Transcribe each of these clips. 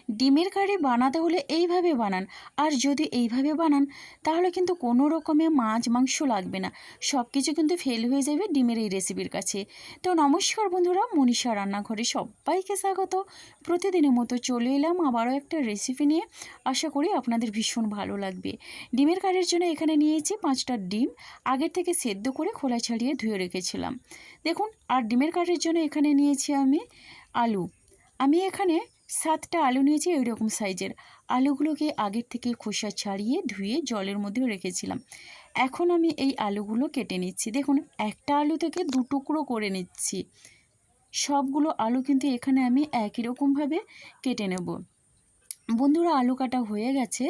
ডিমের কারি বানাতে হলে এইভাবে বানান। আর যদি এইভাবে বানান তাহলে কিন্তু কোনো রকমের মাছ মাংস লাগবে না, সব কিছু কিন্তু ফেল হয়ে যাবে ডিমের এই রেসিপির কাছে। তো নমস্কার বন্ধুরা, মনীষা রান্নাঘরে সবাইকে স্বাগত। প্রতিদিনের মতো চলে এলাম আবারও একটা রেসিপি নিয়ে। আশা করি আপনাদের ভীষণ ভালো লাগবে। ডিমের কারির জন্য এখানে নিয়েছি 5টা ডিম, আগের থেকে সেদ্ধ করে খোলা ছাড়িয়ে ধুয়ে রেখেছিলাম। দেখুন, আর ডিমের কারির জন্য এখানে নিয়েছি আমি আলু। আমি এখানে 7টা আলু নিয়েছি এইরকম সাইজের। আলুগুলোকে আগের থেকে খোসা ছাড়িয়ে ধুয়ে জলের মধ্যে রেখেছিলাম। এখন আমি এই আলুগুলো কেটে নিচ্ছি। দেখুন, একটা আলু থেকে 2 টুকরো করে নিচ্ছি। সবগুলো আলু কিন্তু এখানে আমি একই রকমভাবে কেটে নেব। বন্ধুরা, আলু কাটা হয়ে গেছে,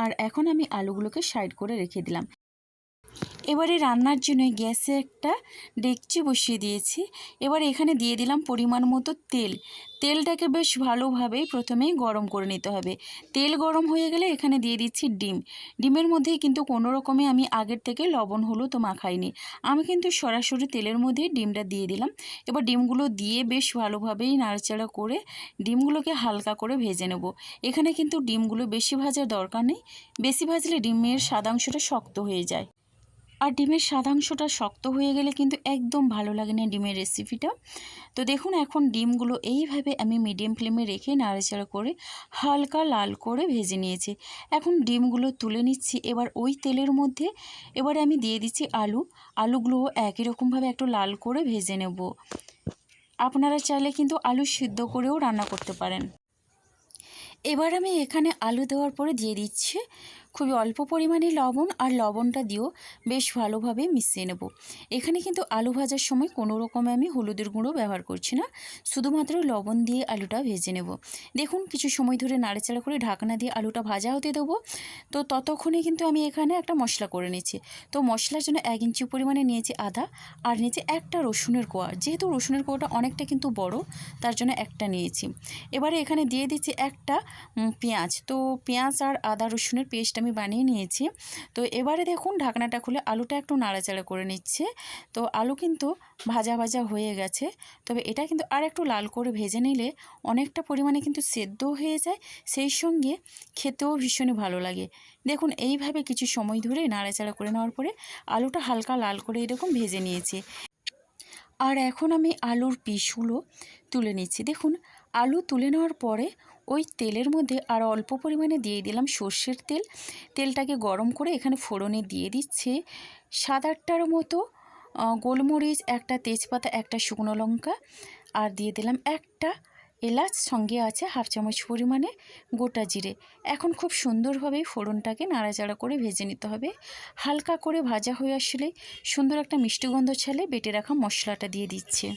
আর এখন আমি আলুগুলোকে সাইড করে রেখে দিলাম। এবারে রান্নার জন্য গ্যাসে একটা ডেকচি বসিয়ে দিয়েছি। এবার এখানে দিয়ে দিলাম পরিমাণ মতো তেল। তেলটাকে বেশ ভালোভাবেই প্রথমেই গরম করে নিতে হবে। তেল গরম হয়ে গেলে এখানে দিয়ে দিচ্ছি ডিম। ডিমের মধ্যে কিন্তু কোনো রকমে আমি আগের থেকে লবণ হলুদ মাখাইনি, আমি কিন্তু সরাসরি তেলের মধ্যে ডিমটা দিয়ে দিলাম। এবার ডিমগুলো দিয়ে বেশ ভালোভাবেই নাড়াচাড়া করে ডিমগুলোকে হালকা করে ভেজে নেব। এখানে কিন্তু ডিমগুলো বেশি ভাজার দরকার নেই, বেশি ভাজলে ডিমের সাদাংশটা শক্ত হয়ে যায়। আর ডিমের সাদাংশটা শক্ত হয়ে গেলে কিন্তু একদম ভালো লাগে না ডিমের রেসিপিটা। তো দেখুন, এখন ডিমগুলো এইভাবে আমি মিডিয়াম ফ্লেমে রেখে নাড়াচাড়া করে হালকা লাল করে ভেজে নিয়েছি। এখন ডিমগুলো তুলে নিচ্ছি। এবার ওই তেলের মধ্যে এবারে আমি দিয়ে দিচ্ছি আলু। আলুগুলো একই রকমভাবে একটু লাল করে ভেজে নেব। আপনারা চাইলে কিন্তু আলু সিদ্ধ করেও রান্না করতে পারেন। এবার আমি এখানে আলু দেওয়ার পরে দিয়ে দিচ্ছি খুবই অল্প পরিমাণে লবণ, আর লবণটা দিয়েও বেশ ভালোভাবে মিশিয়ে নেব। এখানে কিন্তু আলু ভাজার সময় কোনো রকমে আমি হলুদের গুঁড়ো ব্যবহার করছি না, শুধুমাত্র লবণ দিয়ে আলুটা ভেজে নেব। দেখুন, কিছু সময় ধরে নাড়াচাড়া করে ঢাকনা দিয়ে আলুটা ভাজা হতে দেবো। তো ততক্ষণে কিন্তু আমি এখানে একটা মশলা করে নিচ্ছি। তো মশলার জন্য 1 ইঞ্চি পরিমাণে নিয়েছি আদা, আর নিয়েছি একটা রসুনের কোয়া। যেহেতু রসুনের কোয়াটা অনেকটা কিন্তু বড়, তার জন্য একটা নিয়েছি। এবারে এখানে দিয়ে দিচ্ছি একটা পেঁয়াজ। তো পেঁয়াজ আর আদা রসুনের পেস্ট আমি বানিয়ে নিয়েছি। তো এবারে দেখুন, ঢাকনাটা খুলে আলুটা একটু নাড়াচাড়া করে নিচ্ছে। তো আলু কিন্তু ভাজা ভাজা হয়ে গেছে, তবে এটা কিন্তু আর একটু লাল করে ভেজে নিলে অনেকটা পরিমাণে কিন্তু সেদ্ধ হয়ে যায়, সেই সঙ্গে খেতেও ভীষণই ভালো লাগে। দেখুন, এইভাবে কিছু সময় ধরে নাড়াচাড়া করে নেওয়ার পরে আলুটা হালকা লাল করে এরকম ভেজে নিয়েছি। আর এখন আমি আলুর পিসগুলো তুলে নিচ্ছি। দেখুন, আলু তুলে নেওয়ার পরে ওই তেলের মধ্যে আর অল্প পরিমাণে দিয়ে দিলাম সর্ষের তেল। তেলটাকে গরম করে এখানে ফোড়নে দিয়ে দিচ্ছি 7-8টার মতো গোলমরিচ, একটা তেজপাতা, একটা শুকনো লঙ্কা, আর দিয়ে দিলাম একটা এলাচ, সঙ্গে আছে 1/2 চামচ পরিমাণে গোটা জিরে। এখন খুব সুন্দরভাবে ফোড়নটাকে নাড়াচাড়া করে ভেজে নিতে হবে। হালকা করে ভাজা হয়ে আসলে সুন্দর একটা মিষ্টি গন্ধ ছাড়লে বেটে রাখা মশলাটা দিয়ে দিচ্ছে।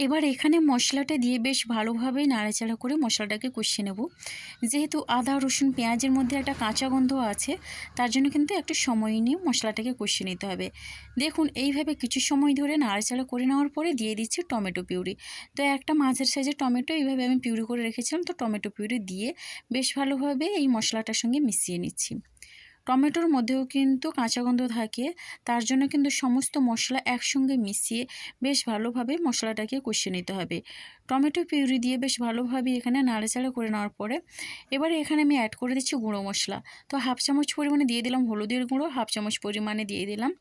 এবার এখানে মশলাটা দিয়ে বেশ ভালোভাবে নাড়াচাড়া করে মশলাটাকে কষিয়ে নেব। যেহেতু আদা রসুন পেঁয়াজের মধ্যে একটা কাঁচা গন্ধ আছে, তার জন্য কিন্তু একটু সময় নিয়ে মশলাটাকে কষিয়ে নিতে হবে। দেখুন, এইভাবে কিছু সময় ধরে নাড়াচাড়া করে নেওয়ার পরে দিয়ে দিচ্ছি টমেটো পিউরি। তো একটা মাঝের সাইজের টমেটো এইভাবে আমি পিউরি করে রেখেছিলাম। তো টমেটো পিউরি দিয়ে বেশ ভালোভাবে এই মশলাটার সঙ্গে মিশিয়ে নিচ্ছি। টমেটোর মধ্যেও কিন্তু কাঁচা গন্ধ থাকে, তার জন্য কিন্তু সমস্ত মশলা একসঙ্গে মিশিয়ে বেশ ভালোভাবে মশলাটাকে কষিয়ে নিতে হবে। টমেটো পিউরি দিয়ে বেশ ভালোভাবে এখানে নাড়াচাড়া করে নেওয়ার পরে এবারে এখানে আমি অ্যাড করে দিচ্ছি গুঁড়ো মশলা। তো 1/2 চামচ পরিমাণে দিয়ে দিলাম হলুদের গুঁড়ো, 1/2 চামচ পরিমাণে দিয়ে দিলাম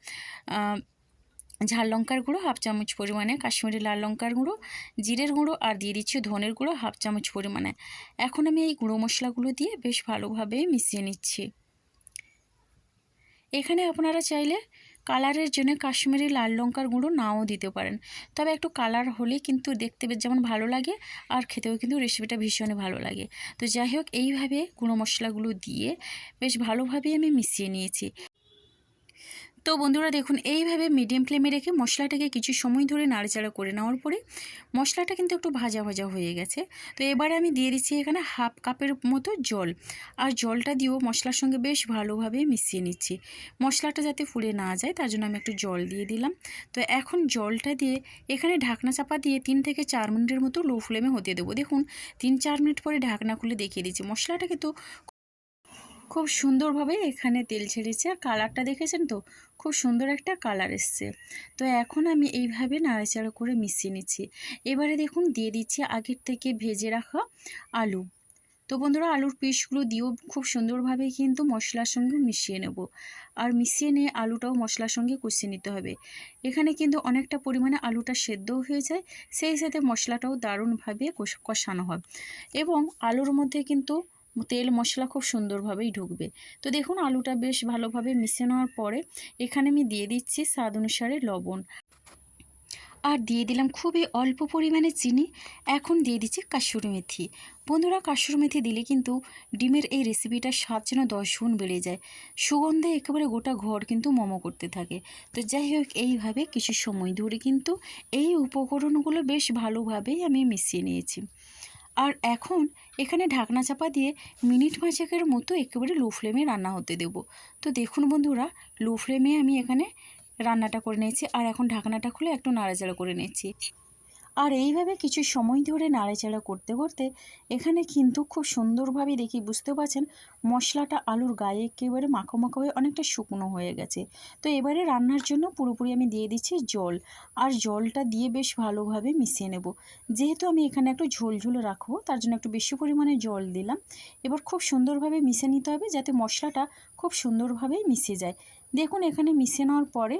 ঝাল লঙ্কার গুঁড়ো, 1/2 চামচ পরিমাণে কাশ্মীরি লাল লঙ্কার গুঁড়ো, জিরের গুঁড়ো, আর দিয়ে দিচ্ছি ধনের গুঁড়ো 1/2 চামচ পরিমাণে। এখন আমি এই গুঁড়ো মশলাগুলো দিয়ে বেশ ভালোভাবে মিশিয়ে নিচ্ছি। এখানে আপনারা চাইলে কালারের জন্য কাশ্মীরি লাল লঙ্কার গুঁড়ো নাও দিতে পারেন, তবে একটু কালার হলে কিন্তু দেখতে যেমন ভালো লাগে আর খেতেও কিন্তু রেসিপিটা ভীষণই ভালো লাগে। তো যাই হোক, এইভাবে গুঁড়ো মশলাগুলো দিয়ে বেশ ভালোভাবে আমি মিশিয়ে নিয়েছি। তো বন্ধুরা দেখুন, এইভাবে মিডিয়াম ফ্লেমে রেখে মশলাটাকে কিছু সময় ধরে নাড়াচাড়া করে নেওয়ার পরে মশলাটা কিন্তু একটু ভাজা ভাজা হয়ে গেছে। তো এবারে আমি দিয়ে দিচ্ছি এখানে 1/2 কাপের মতো জল, আর জলটা দিয়েও মশলার সঙ্গে বেশ ভালোভাবে মিশিয়ে নিচ্ছি। মশলাটা যাতে ফুলে না যায় তার জন্য আমি একটু জল দিয়ে দিলাম। তো এখন জলটা দিয়ে এখানে ঢাকনা চাপা দিয়ে 3 থেকে 4 মিনিটের মতো লো ফ্লেমে হতে দেবো। দেখুন, 3-4 মিনিট পরে ঢাকনা খুলে দেখিয়ে দিচ্ছি। মশলাটা কিন্তু খুব সুন্দরভাবে এখানে তেল ছেড়েছে আর কালারটা দেখেছেন তো, খুব সুন্দর একটা কালার এসছে। তো এখন আমি এইভাবে নাড়াচাড়া করে মিশিয়ে নিচ্ছি। এবারে দেখুন দিয়ে দিচ্ছি আগের থেকে ভেজে রাখা আলু। তো বন্ধুরা আলুর পিসগুলো দিয়েও খুব সুন্দরভাবে কিন্তু মশলার সঙ্গে মিশিয়ে নেব। আর মিশিয়ে নিয়ে আলুটাও মশলার সঙ্গে কষিয়ে নিতে হবে। এখানে কিন্তু অনেকটা পরিমাণে আলুটা সেদ্ধও হয়ে যায়, সেই সাথে মশলাটাও দারুণভাবে কষানো হয় এবং আলুর মধ্যে কিন্তু তেল মশলা খুব সুন্দরভাবেই ঢুকবে। তো দেখুন আলুটা বেশ ভালোভাবে মিশিয়ে নেওয়ার পরে এখানে আমি দিয়ে দিচ্ছি স্বাদ অনুসারে লবণ আর দিয়ে দিলাম খুবই অল্প পরিমাণে চিনি। এখন দিয়ে দিচ্ছি কাসুরি মেথি। বন্ধুরা কাসুরি মেথি দিলে কিন্তু ডিমের এই রেসিপিটার স্বাদ যেন 10 গুণ বেড়ে যায়। সুগন্ধে একেবারে গোটা ঘর কিন্তু মোমো করতে থাকে। তো যাই হোক এইভাবে কিছু সময় ধরে কিন্তু এই উপকরণগুলো বেশ ভালোভাবেই আমি মিশিয়ে নিয়েছি। আর এখন এখানে ঢাকনা চাপা দিয়ে মিনিট 5 মতো একেবারে লো ফ্লেমে রান্না হতে দেব। তো দেখুন বন্ধুরা লো ফ্লেমে আমি এখানে রান্নাটা করে নিয়েছি আর এখন ঢাকনাটা খুলে একটু নাড়াচাড়া করে নিচ্ছি। আর এইভাবে কিছু সময় ধরে নাড়াচাড়া করতে করতে এখানে কিন্তু খুব সুন্দরভাবে দেখি বুঝতে পারছেন মশলাটা আলুর গায়ে একেবারে মাখো মাখো হয়ে অনেকটা শুকনো হয়ে গেছে। তো এবারে রান্নার জন্য পুরোপুরি আমি দিয়ে দিচ্ছি জল। আর জলটা দিয়ে বেশ ভালোভাবে মিশিয়ে নেব। যেহেতু আমি এখানে একটু ঝোল ঝোল রাখবো তার জন্য একটু বেশি পরিমাণে জল দিলাম। এবার খুব সুন্দরভাবে মিশিয়ে নিতে হবে যাতে মশলাটা খুব সুন্দরভাবে মিশে যায়। দেখুন এখানে মিশিয়ে নেওয়ার পরে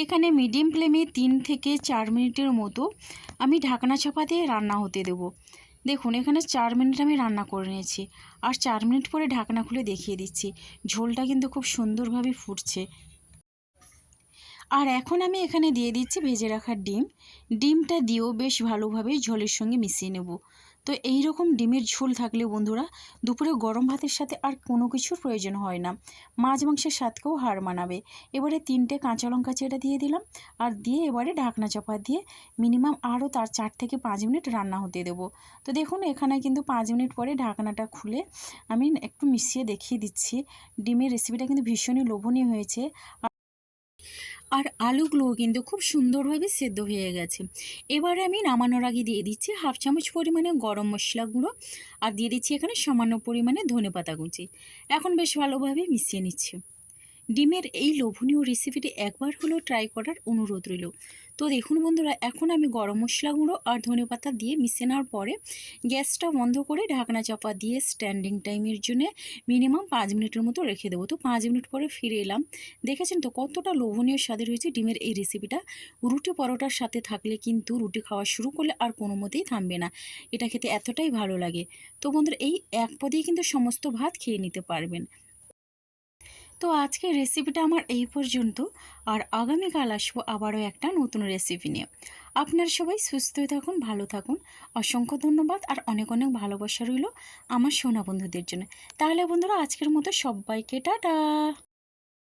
এখানে মিডিয়াম ফ্লেমে 3 থেকে 4 মিনিটের মতো আমি ঢাকনা চাপা দিয়ে রান্না হতে দেব। দেখুন এখানে 4 মিনিট আমি রান্না করে নিয়েছি আর 4 মিনিট পরে ঢাকনা খুলে দেখিয়ে দিচ্ছি ঝোলটা কিন্তু খুব সুন্দরভাবে ফুটছে। আর এখন আমি এখানে দিয়ে দিচ্ছি ভেজে রাখা ডিম। ডিমটা দিয়েও বেশ ভালোভাবে ঝোলের সঙ্গে মিশিয়ে নেব। তো এই রকম ডিমের ঝোল থাকলে বন্ধুরা দুপুরে গরম ভাতের সাথে আর কোনো কিছুর প্রয়োজন হয় না, মাছ মাংসের স্বাদকেও হার মানাবে। এবারে 3টে কাঁচা লঙ্কা চেরা দিয়ে দিলাম আর দিয়ে এবারে ঢাকনা চাপা দিয়ে মিনিমাম আরও তার 4 থেকে 5 মিনিট রান্না হতে দেব। তো দেখুন এখানে কিন্তু 5 মিনিট পরে ঢাকনাটা খুলে আমি একটু মিশিয়ে দেখিয়ে দিচ্ছি। ডিমের রেসিপিটা কিন্তু ভীষণই লোভনীয় হয়েছে আর আলুগুলোও কিন্তু খুব সুন্দরভাবে সেদ্ধ হয়ে গেছে। এবারে আমি নামানোর আগে দিয়ে দিচ্ছি 1/2 চামচ পরিমাণে গরম মশলা গুঁড়ো আর দিয়ে দিচ্ছি এখানে সামান্য পরিমাণে ধনেপাতা কুচি। এখন বেশ ভালোভাবে মিশিয়ে নিচ্ছি। ডিমের এই লোভনীয় রেসিপিটি একবার হলেও ট্রাই করার অনুরোধ রইল। তো দেখুন বন্ধুরা এখন আমি গরম মশলা গুঁড়ো আর ধনেপাতা দিয়ে মিশিয়ে নেওয়ার পরে গ্যাসটা বন্ধ করে ঢাকনা চাপা দিয়ে স্ট্যান্ডিং টাইমের জন্য মিনিমাম 5 মিনিটের মতো রেখে দেবো। তো 5 মিনিট পরে ফিরে এলাম। দেখেছেন তো কতটা লোভনীয় স্বাদের হয়েছে ডিমের এই রেসিপিটা। রুটি পরোটার সাথে থাকলে কিন্তু রুটি খাওয়া শুরু করলে আর কোনো মতেই থামবে না। এটা খেতে এতটাই ভালো লাগে। তো বন্ধুরা এই এক পদেই কিন্তু সমস্ত ভাত খেয়ে নিতে পারবেন। তো আজকের রেসিপিটা আমার এই পর্যন্ত। আর আগামীকাল আসবো আবারও একটা নতুন রেসিপি নিয়ে। আপনারা সবাই সুস্থ থাকুন, ভালো থাকুন। অসংখ্য ধন্যবাদ আর অনেক অনেক ভালোবাসা রইল আমার সোনা বন্ধুদের জন্য। তাহলে বন্ধুরা আজকের মতো সবাইকে টাটা।